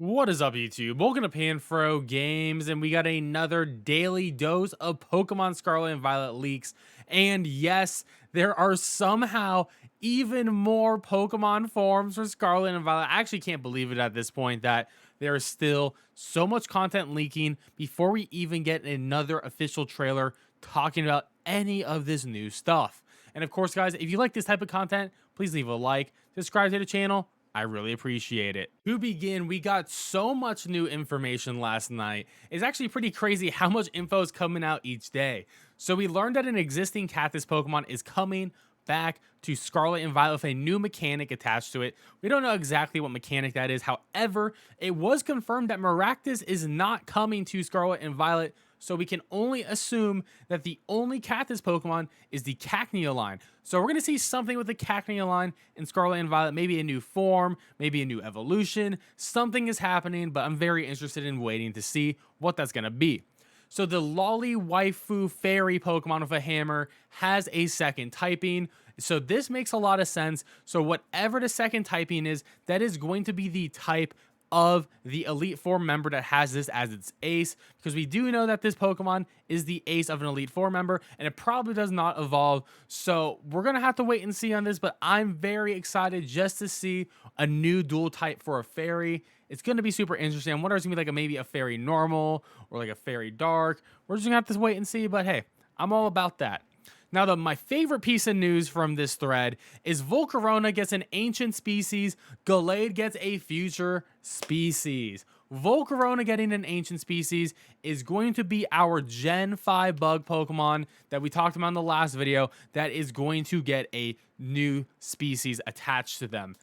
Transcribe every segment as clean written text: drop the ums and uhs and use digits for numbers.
What is up, YouTube? Welcome to PanFro Games, and we got another daily dose of Pokemon Scarlet and Violet leaks. And yes, there are somehow even more Pokemon forms for Scarlet and Violet. I actually can't believe it at this point that there is still so much content leaking before we even get another official trailer talking about any of this new stuff. And of course, guys, if you like this type of content, please leave a like, subscribe to the channel. I really appreciate it. To begin, we got so much new information last night. It's actually pretty crazy how much info is coming out each day. So we learned that an existing Cactus Pokemon is coming back to Scarlet and Violet with a new mechanic attached to it. We don't know exactly what mechanic that is. However, it was confirmed that Maractus is not coming to Scarlet and Violet, so we can only assume that the only Cactus Pokemon is the Cacnea line. So we're going to see something with the Cacnea line in Scarlet and Violet, maybe a new form, maybe a new evolution. Something is happening, but I'm very interested in waiting to see what that's going to be. So the Lolly Waifu Fairy Pokemon with a hammer has a second typing. So this makes a lot of sense. So whatever the second typing is, that is going to be the type of the Elite Four member that has this as its ace, because we do know that this Pokemon is the ace of an Elite Four member, and it probably does not evolve. So we're gonna have to wait and see on this, but I'm very excited just to see a new dual type for a fairy. It's gonna be super interesting. I wonder if it's gonna be like maybe a fairy normal or like a fairy dark. We're just gonna have to wait and see, but hey, I'm all about that. Now, my favorite piece of news from this thread is Volcarona gets an ancient species, Gallade gets a future species. Volcarona getting an ancient species is going to be our Gen 5 bug Pokemon that we talked about in the last video that is going to get a new species attached to them.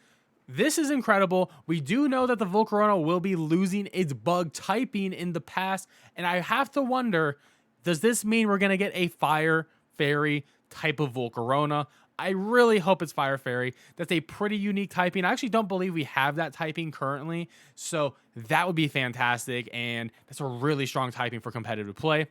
This is incredible. We do know that the Volcarona will be losing its bug typing in the past, and I have to wonder, does this mean we're going to get a fire fairy type of Volcarona? I really hope it's Fire Fairy. That's a pretty unique typing. I actually don't believe we have that typing currently, so that would be fantastic, and that's a really strong typing for competitive play.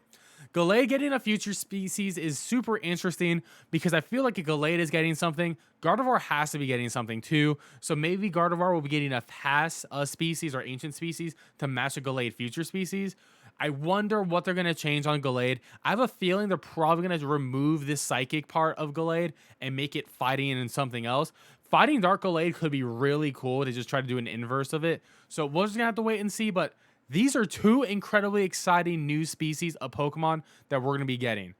Gallade getting a future species is super interesting because I feel like if Gallade is getting something, Gardevoir has to be getting something too. So maybe Gardevoir will be getting a past species or ancient species to match a Gallade future species. I wonder what they're going to change on Gallade. I have a feeling they're probably going to remove this psychic part of Gallade and make it fighting and something else. Fighting Dark Gallade could be really cool. They just try to do an inverse of it. So we're just going to have to wait and see. But these are two incredibly exciting new species of Pokemon that we're going to be getting.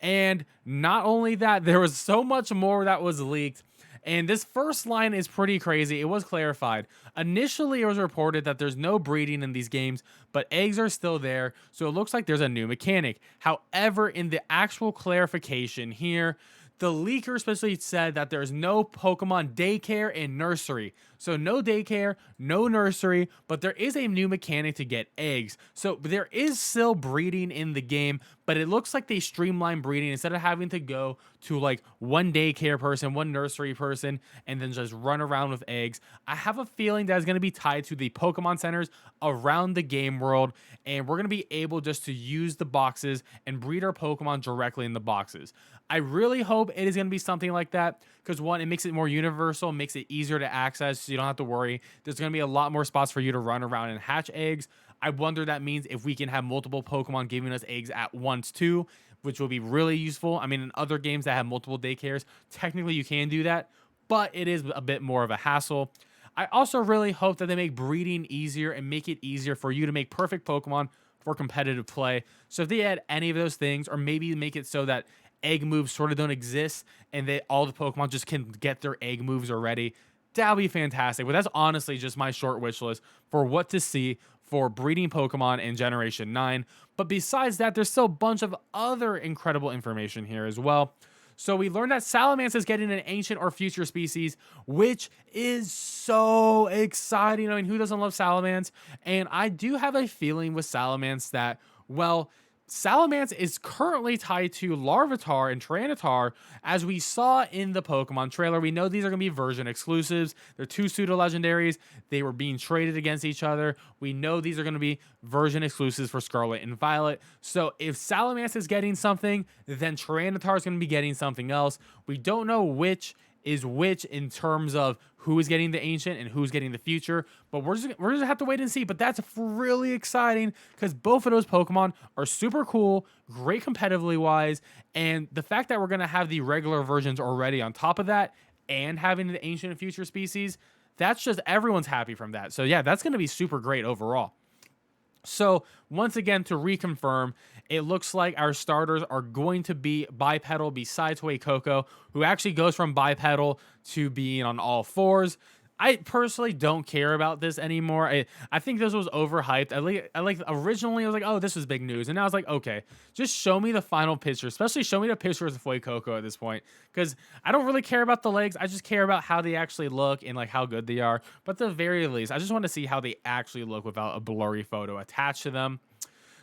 And not only that, there was so much more that was leaked. And this first line is pretty crazy. It was clarified. Initially, it was reported that there's no breeding in these games, but eggs are still there, so it looks like there's a new mechanic. However, in the actual clarification here, the leaker especially said that there's no Pokemon daycare and nursery. So no daycare, no nursery, but there is a new mechanic to get eggs. So there is still breeding in the game, but it looks like they streamline breeding instead of having to go to like one daycare person, one nursery person, and then just run around with eggs. I have a feeling that is going to be tied to the Pokemon centers around the game world, and we're going to be able just to use the boxes and breed our Pokemon directly in the boxes. I really hope it is going to be something like that because, one, it makes it more universal, makes it easier to access so you don't have to worry. There's going to be a lot more spots for you to run around and hatch eggs. I wonder that means if we can have multiple Pokemon giving us eggs at once too, which will be really useful. I mean, in other games that have multiple daycares, technically you can do that, but it is a bit more of a hassle. I also really hope that they make breeding easier and make it easier for you to make perfect Pokemon for competitive play. So if they add any of those things, or maybe make it so that egg moves sort of don't exist and that all the Pokemon just can get their egg moves already, that'll be fantastic. But that's honestly just my short wish list for what to see for breeding Pokemon in Generation 9. But besides that, there's still a bunch of other incredible information here as well. So we learned that Salamence is getting an ancient or future species, which is so exciting. I mean, who doesn't love Salamence? And I do have a feeling with Salamence that, well, Salamence is currently tied to Larvitar and Tyranitar, as we saw in the Pokemon trailer. We know these are going to be version exclusives. They're two pseudo-legendaries. They were being traded against each other. We know these are going to be version exclusives for Scarlet and Violet. So if Salamence is getting something, then Tyranitar is going to be getting something else. We don't know which is which in terms of who is getting the ancient and who's getting the future. But we're just have to wait and see. But that's really exciting because both of those Pokemon are super cool, great competitively wise, and the fact that we're gonna have the regular versions already on top of that and having the ancient and future species, that's just everyone's happy from that. So yeah, that's gonna be super great overall. So once again, to reconfirm, it looks like our starters are going to be bipedal besides Coco, who actually goes from bipedal to being on all fours. I personally don't care about this anymore. I think this was overhyped. I like originally I was like, oh, this was big news, and now I was like, okay, just show me the final picture, especially show me the pictures of Coco at this point, because I don't really care about the legs. I just care about how they actually look and like how good they are. But at the very least, I just want to see how they actually look without a blurry photo attached to them.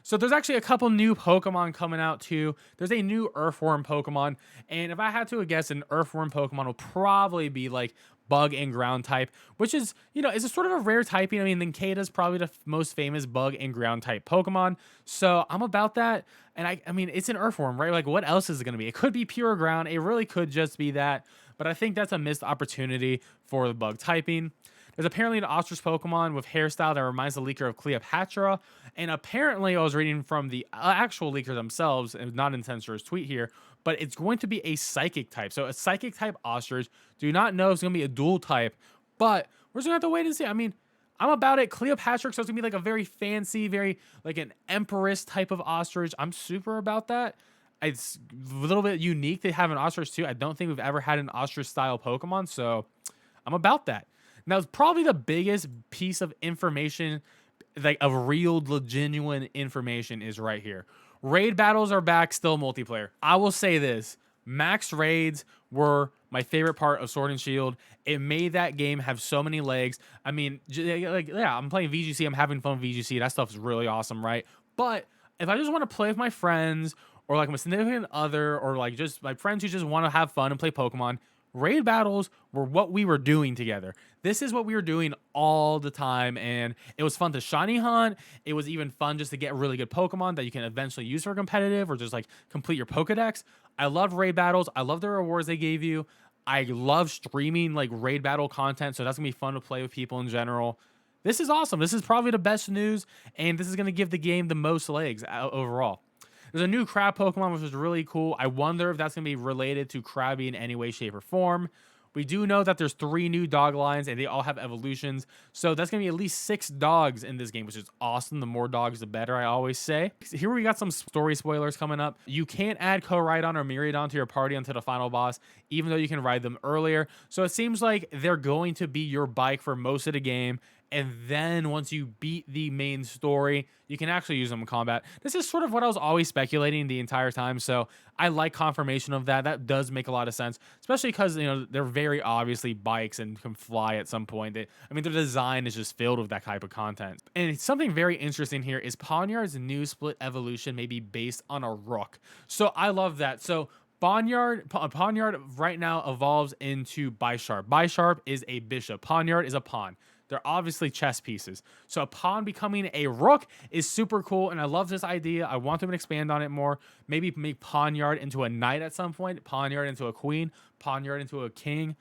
So there's actually a couple new Pokemon coming out too. There's a new Earthworm Pokemon, and if I had to guess, an Earthworm Pokemon will probably be like bug and ground type, which is, is a sort of a rare typing. I mean, Linkada is probably the most famous bug and ground type Pokemon, so I'm about that. And I mean, it's an Earthworm, right? Like, what else is it going to be? It could be pure ground. It really could just be that, but I think that's a missed opportunity for the bug typing. There's apparently an ostrich Pokemon with hairstyle that reminds the leaker of Cleopatra. And apparently, I was reading from the actual leaker themselves, and not in Censor's tweet here, but it's going to be a psychic type. So a psychic type ostrich. Do not know if it's going to be a dual type, but we're just going to have to wait and see. I mean, I'm about it. Cleopatra, so it's going to be like a very fancy, very like an empress type of ostrich. I'm super about that. It's a little bit unique to have an ostrich too. I don't think we've ever had an ostrich style Pokemon, so I'm about that. Now, probably the biggest piece of information, like of real, genuine information, is right here. Raid battles are back, still multiplayer. I will say this. Max raids were my favorite part of Sword and Shield. It made that game have so many legs. I mean, like, yeah, I'm playing VGC. I'm having fun with VGC. That stuff is really awesome, right? But if I just want to play with my friends or like my significant other or like just my friends who just want to have fun and play Pokemon, raid battles were what we were doing together. This is what we were doing all the time, and it was fun to shiny hunt. It was even fun just to get really good Pokemon that you can eventually use for competitive or just like complete your Pokedex. I love raid battles. I love the rewards they gave you. I love streaming like raid battle content, so that's gonna be fun to play with people in general. This is awesome. This is probably the best news, and this is gonna give the game the most legs overall. There's a new crab Pokemon, which is really cool. I wonder if that's going to be related to Krabby in any way, shape, or form. We do know that there's 3 new dog lines, and they all have evolutions. So that's going to be at least 6 dogs in this game, which is awesome. The more dogs, the better, I always say. Here we got some story spoilers coming up. You can't add Koraidon or Miraidon to your party until the final boss, even though you can ride them earlier. So it seems like they're going to be your bike for most of the game. And then once you beat the main story, you can actually use them in combat. This is sort of what I was always speculating the entire time. So I like confirmation of that. That does make a lot of sense, especially because, they're very obviously bikes and can fly at some point. Their design is just filled with that type of content. And something very interesting here is Pawniard's new split evolution may be based on a rook. So I love that. So Pawniard right now evolves into Bisharp. Bisharp is a bishop. Pawniard is a pawn. They're obviously chess pieces. So a pawn becoming a rook is super cool, and I love this idea. I want them to expand on it more. Maybe make Pawniard into a knight at some point, Pawniard into a queen, Pawniard into a king.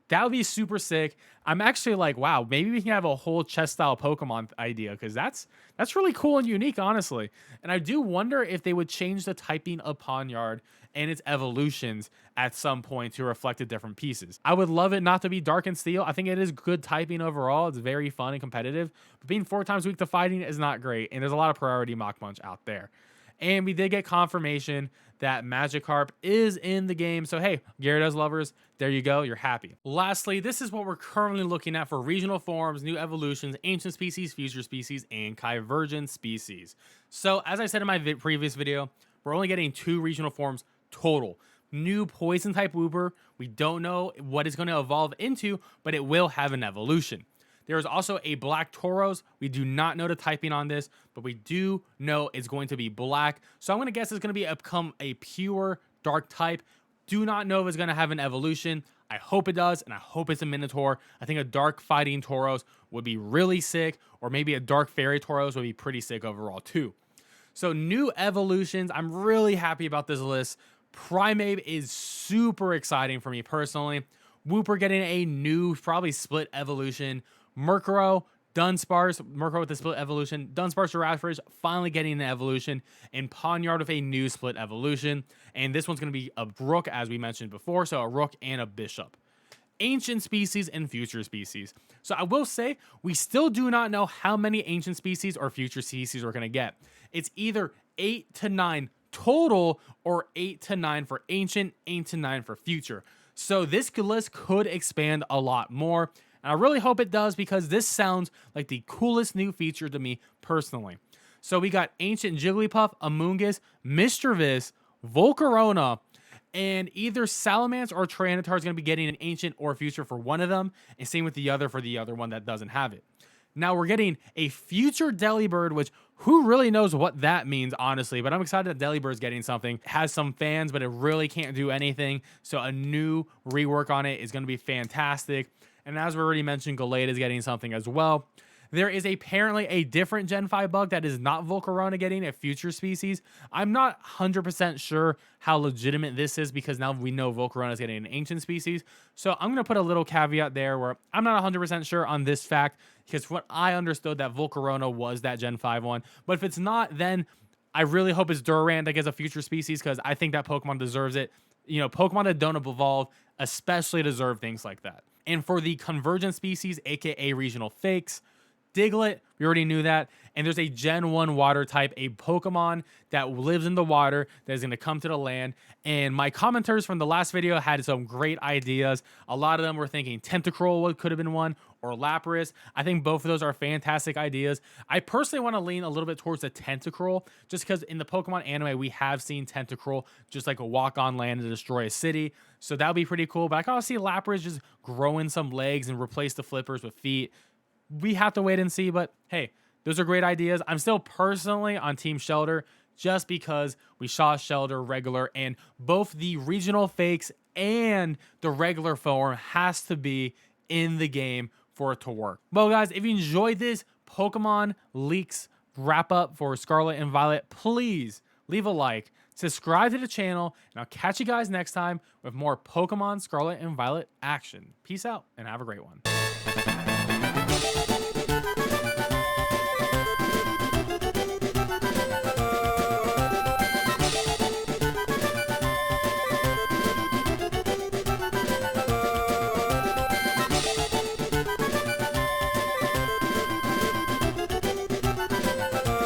That would be super sick. I'm actually like, wow, maybe we can have a whole chess-style Pokemon idea, because that's really cool and unique, honestly. And I do wonder if they would change the typing of Pawniard and its evolutions at some point to reflect the different pieces. I would love it not to be Dark and Steel. I think it is good typing overall. It's very fun and competitive. But being 4 times weak to fighting is not great, and there's a lot of priority Mach Punch out there. And we did get confirmation that Magikarp is in the game. So hey, Gyarados lovers, there you go. You're happy. Lastly, this is what we're currently looking at for regional forms, new evolutions, ancient species, future species, and Kyvergent species. So as I said in my previous video, we're only getting 2 regional forms total. New poison type Wooper. We don't know what it's going to evolve into, but it will have an evolution. There is also a black Tauros. We do not know the typing on this, but we do know it's going to be black. So I'm going to guess it's going to become a pure dark type. Do not know if it's going to have an evolution. I hope it does, and I hope it's a Minotaur. I think a dark fighting Tauros would be really sick, or maybe a dark fairy Tauros would be pretty sick overall too. So new evolutions. I'm really happy about this list. Primeape is super exciting for me personally. Wooper getting a new, probably split evolution. Murkrow, Dunsparce, Murkrow with the split evolution. Dunsparce Girafarig finally getting an evolution. And Pawniard with a new split evolution. And this one's going to be a Rook, as we mentioned before. So a Rook and a Bishop. Ancient species and future species. So I will say, we still do not know how many ancient species or future species we're going to get. It's either 8 to 9 total or 8 to 9 for ancient, 8 to 9 for future. So this list could expand a lot more. And I really hope it does because this sounds like the coolest new feature to me personally. So we got Ancient Jigglypuff, Amoonguss, Mischievous, Volcarona, and either Salamence or Tyranitar is going to be getting an ancient or future for one of them, and same with the other for the other one that doesn't have it. Now we're getting a future Delibird, which who really knows what that means, honestly, but I'm excited that Delibird is getting something. It has some fans, but it really can't do anything, so a new rework on it is going to be fantastic. And as we already mentioned, Gallade is getting something as well. There is apparently a different Gen 5 bug that is not Volcarona getting a future species. I'm not 100% sure how legitimate this is because now we know Volcarona is getting an ancient species. So I'm going to put a little caveat there where I'm not 100% sure on this fact because what I understood that Volcarona was that Gen 5 one. But if it's not, then I really hope it's Durant that gets a future species because I think that Pokemon deserves it. You know, Pokemon that don't evolve especially deserve things like that. And for the convergent species, aka regional fakes, Diglett, we already knew that. And there's a Gen 1 water type, a Pokemon that lives in the water that is going to come to the land. And my commenters from the last video had some great ideas. A lot of them were thinking Tentacruel could have been one, or Lapras. I think both of those are fantastic ideas. I personally want to lean a little bit towards the Tentacruel, just because in the Pokemon anime, we have seen Tentacruel just like a walk on land to destroy a city. So that would be pretty cool. But I can also see Lapras just growing some legs and replace the flippers with feet. We have to wait and see, but hey, those are great ideas. I'm still personally on Team Shelter just because we saw Shelter regular, and both the regional fakes and the regular form has to be in the game for it to work. Well, guys, if you enjoyed this Pokemon leaks wrap up for Scarlet and Violet, please leave a like, subscribe to the channel, and I'll catch you guys next time with more Pokemon Scarlet and Violet action. Peace out and have a great one.